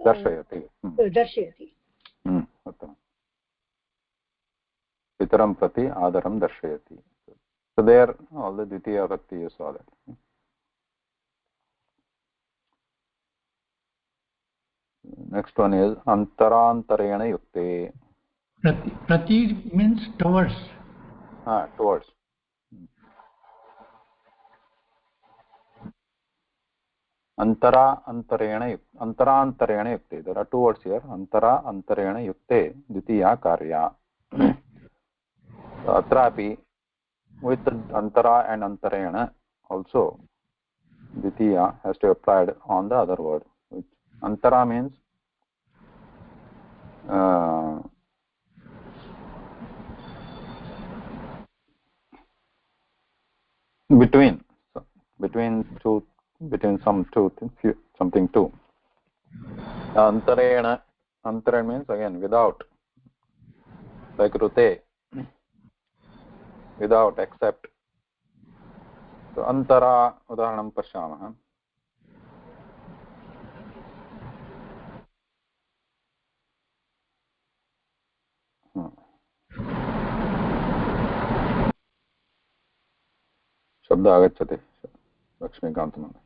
darshayati. Uttamam. Pitaram prati adaram darshayati. So there all the dviteeyaa bhakti you saw that. Next one is antarantarena yukte. Prati means towards. Towards. Antarantarena yukte. There are two words here. Antarantarena yukte dviteeyaa karya. Atrapi with antara and antarena also dviteeyaa has to be applied on the other word. Which antara means something two. Antarena means again without, like rute, without, except. So antara udaharanam pashyamah. शब्द आगच्छति लक्ष्मीकान्तमहोदय.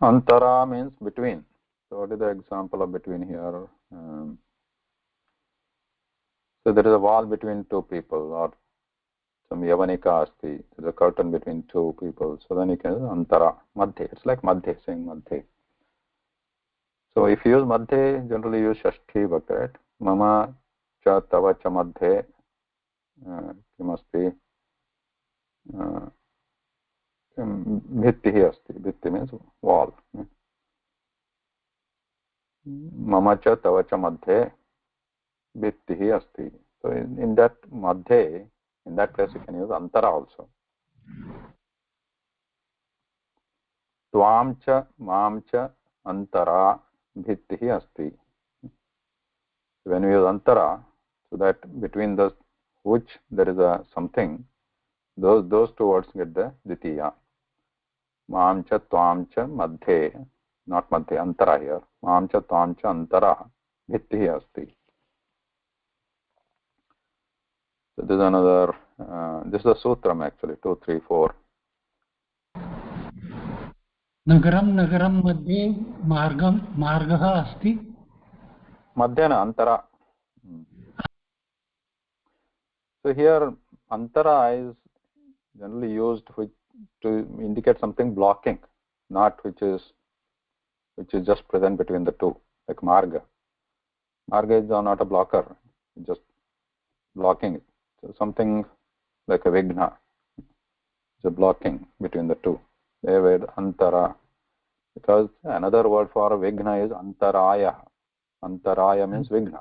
Antara means between. So what is the example of between here? So there is a wall between two people, or some yavanika asti. There is a curtain between two people. So then you can use antara, madhe. It's like madhe, saying madhe. So if you use madhe, generally use shashti bhakti, right? Mama cha tava cha madhe kimasti bhitti asti. Bhitti means wall. Mama cha tava cha madhe bhitti asti. So in that madhe, in that place you can use antara also. Tvam cha mam cha antara bhitti asti. When we use antara, so that between those which there is a something, those two words get the dviteeyaa. Mam cha tvam cha madhe, not madhe, antara here. Mam cha tvam cha antara bhitti asti. So this is another, this is a sutram actually, 2, 3, 4. Nagaram madhye margah asti. Madhyana antara. So here antara is generally used to indicate something blocking, not which is just present between the two, like marga. Marga is not a blocker, just blocking it. So something like a vigna, it's a blocking between the two. They were antara, because another word for vigna is antaraya. Antaraya means Vigna.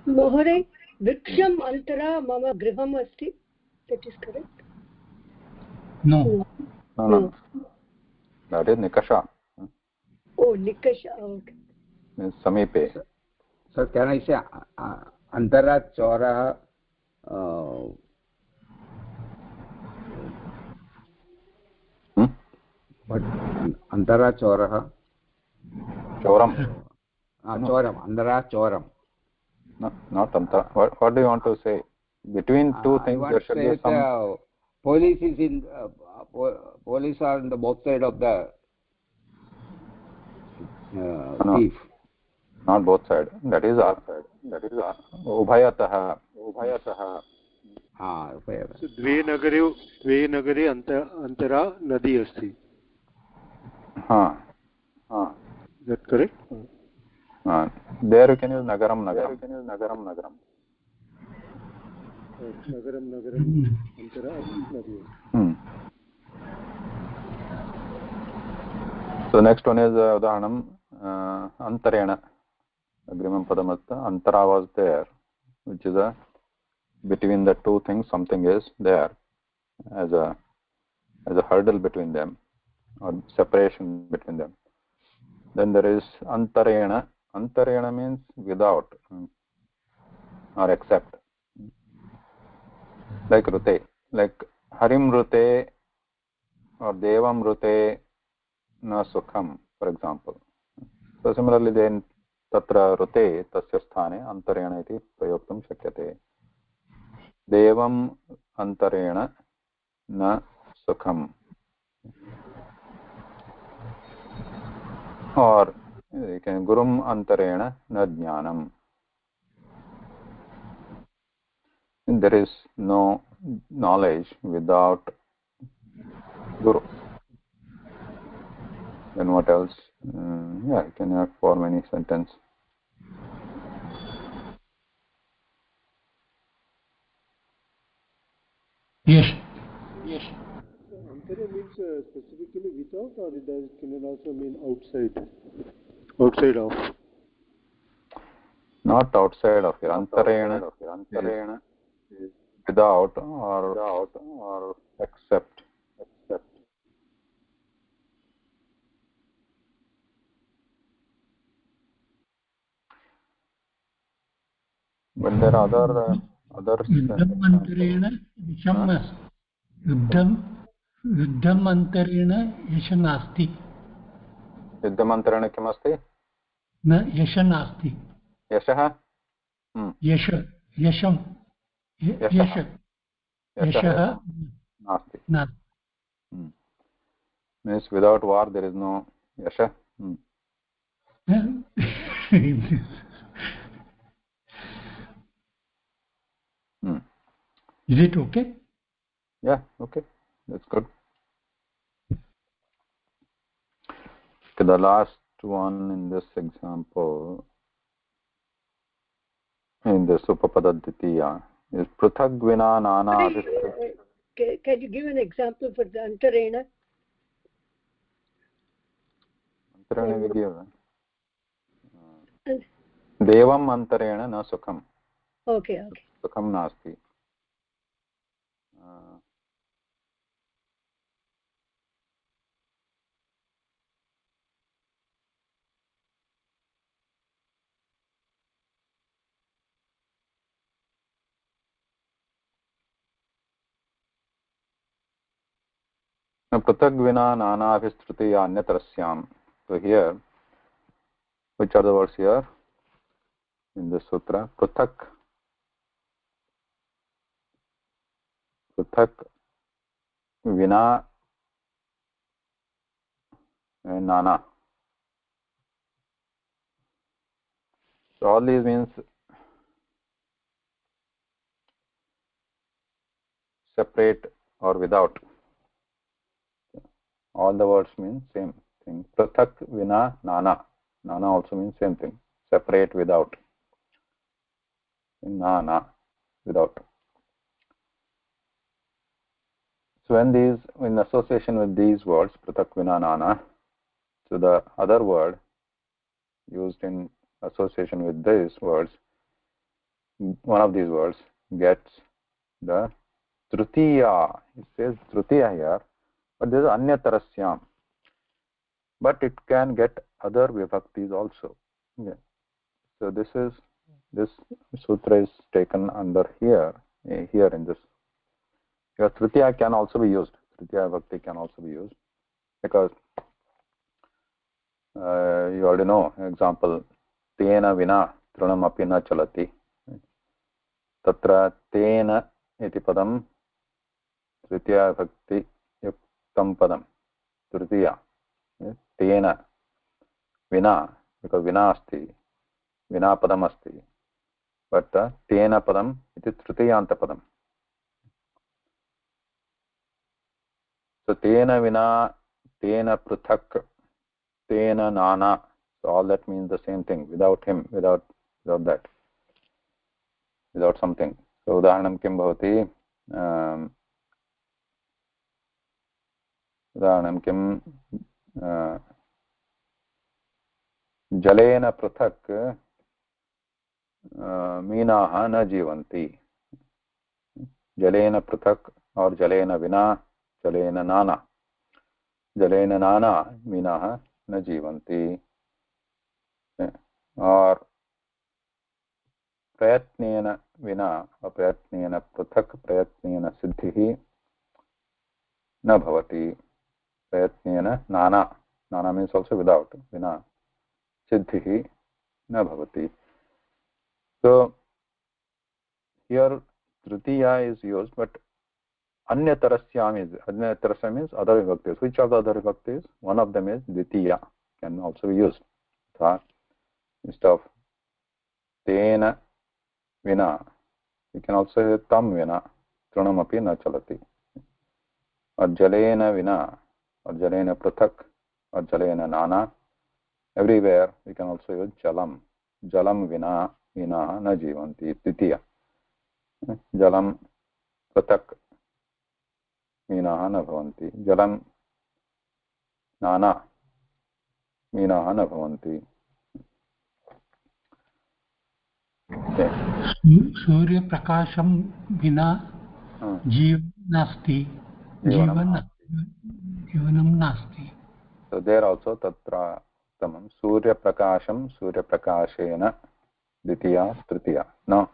Mohare, Vriksham Antara Mama Griham Asti. That is correct? No. No. That is Nikasha. Oh, Nikasha. Okay. Means Samipe. So can I say Antara Chora? What? Antara Chora? Choram. Choram. Antara Choram. No, not Antara. What do you want to say? Between two things there should be some... Police is in... police are on the both side of the thief. Not both sides. That is our side. Ubhayataha. So द्वे नगरे अंतरा नदी अस्ति. Is that correct? There you can use nagaram. Nagaram antara nadi. So next one is udaharanam antarena. Agreement padamasta. Antara was there, which is between the two things something is there as a hurdle between them or separation between them. Then there is antarena. Antarena means without or except. Like rute, like harim rute or devam rute na sukham, for example. So similarly then tatra rute tasya sthane antarena iti prayoktum shakyate. Devam antarena na sukham. Or you can gurum antarena na jnanam. There is no knowledge without guru. Then what else? Yeah, you can have for many sentences. Yes. So Antara means specifically without, or can it also mean outside? Outside of? Not outside of here. Antarena is without or except. But there are other युद्धम् अन्तरेण यशम् युद्धम् अन्तरेण यश नास्ति. युद्धमन्तरेण किमस्ति? न यश नास्ति. यशः? यशः नास्ति. Means without war there is no yasha. Is it okay? Yeah, okay. That's good. Okay, the last one in this example, in this upapad dviteeyaa, is pruthak vina nana. Can you give an example for the antarena? Antarena we give. Devam antarena na sukham. Okay. Sukham nasti. Pruthak vina nana abhistrutiya anyatrasyam. So here, which are the words here in this sutra? Pruthak vina and nana. So all these means separate or without. All the words mean same thing. Prathak vina nana. Nana also means same thing. Separate without. Nana, without. So when in association with these words, prathak vina nana, so the other word used in association with these words, one of these words gets the tritiya. It says tritiya here, but there is anyatarasyam. But it can get other vibhaktis also. Yeah. So this sutra is taken under here in this. Your tritiya can also be used. Tritiya vibhakti can also be used because you already know. Example, tena vina trunam api na chalati. Tatra tena iti padam tritiya vibhakti yuktam padam. Tritiya. Tena vina, because vina asti, vina padam asti, but tena padam iti tritiyanta padam. So tena vina, tena pruthak, tena nana, so all that means the same thing. Without him, without that, without something. So udaharanam kim bhavati, udaharanam kim जलेन पृथक् मीनाः न जीवन्ति. जलेन पृथक् और जलेन विना, जलेन नाना, जलेन नाना मीनाः न जीवन्ति. और प्रयत्नेन विना और प्रयत्नेन पृथक् प्रयत्नेन सिद्धिः न भवति. प्रयत्नेन नाना, नाना means also without, विना सिद्धिः न भवति. So here tritiya is used, but anyatarasyam is, anyatarasyam means other vibhaktis. Which of the other vibhaktis? One of them is dviteeyaa, can also be used. So instead of tena vina, you can also say tam vina trunam api na chalati, or jalena vina, or jalena prathak, or jalena nana. Everywhere we can also use jalam. Jalam vina minaha na jivanti. Dviteeya. Jalam prathak मीनाः न भवन्ति. जलं नाना मीनाः न भवन्ति. सूर्यप्रकाशं विना जीवनं नास्ति. जीवनं नास्ति. So there also tatra tamam suryaprakasham suryaprakashena dvitiya tritiya. Now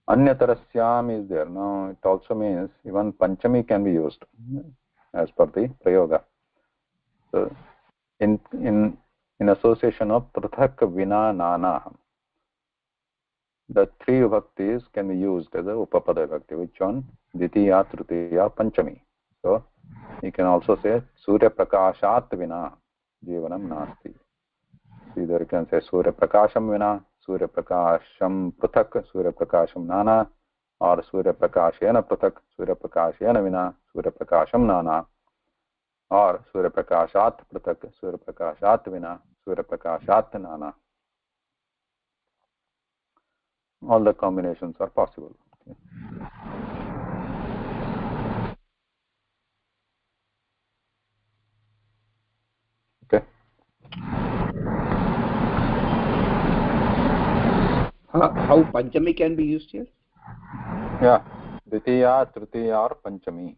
anyatarasyam is there. Now it also means even panchami can be used as per the prayoga. So in association of prathak vina nana, the three vibhaktis can be used as a upapada vibhakti. Which one? Dvitiya, tritiya, panchami. So you can also say surya prakashat vina jivanam nasti. Either you can say surya prakasham vina, surya prakasham prathak, surya prakasham nana, or surya prakashena prathak, surya prakashena vina, surya prakasham nana, or surya prakashat prathak, surya prakashat vina, surya prakashat nana. All the combinations are possible. Okay. How panchami can be used here? Yeah, dvitiya, tritiya or panchami.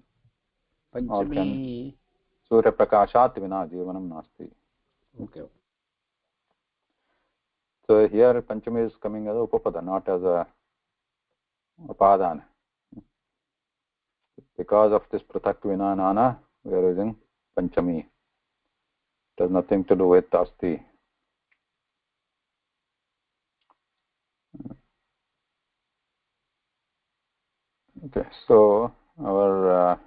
Panchami. Surya prakashat vina jivanam nasti. Okay. So here panchami is coming as a upapada, not as a upadana. Because of this prathak vina nana, we are using panchami. It has nothing to do with asti. Okay, so our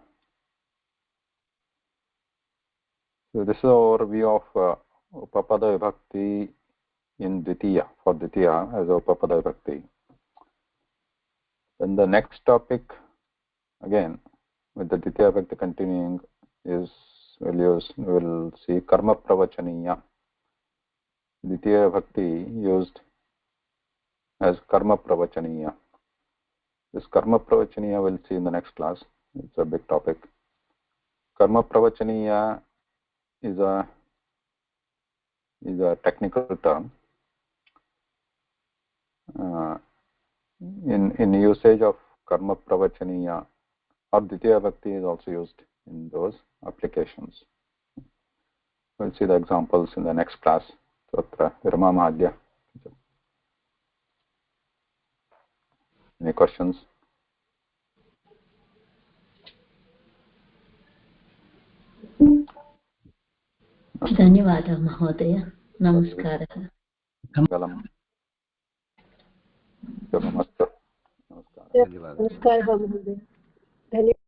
so this is an overview of upapada vibhakti in dvitiya, for dvitiya as a upapada vibhakti. Then the next topic, again with the dvitiya vibhakti continuing, is we'll see karma pravachaniya. Dvitiya vibhakti used as karma pravachaniya. This karma pravachaniya we'll see in the next class. It's a big topic. Karma pravachaniya is a technical term. in usage of karma pravachaniya or dvitiya bhakti is also used in those applications. We'll see the examples in the next class. Tatra viramamah adya. Any questions? धन्यवादः महोदय. नमस्कारः. नमस्कारः. नमस्कारः महोदय. धन्यवादः.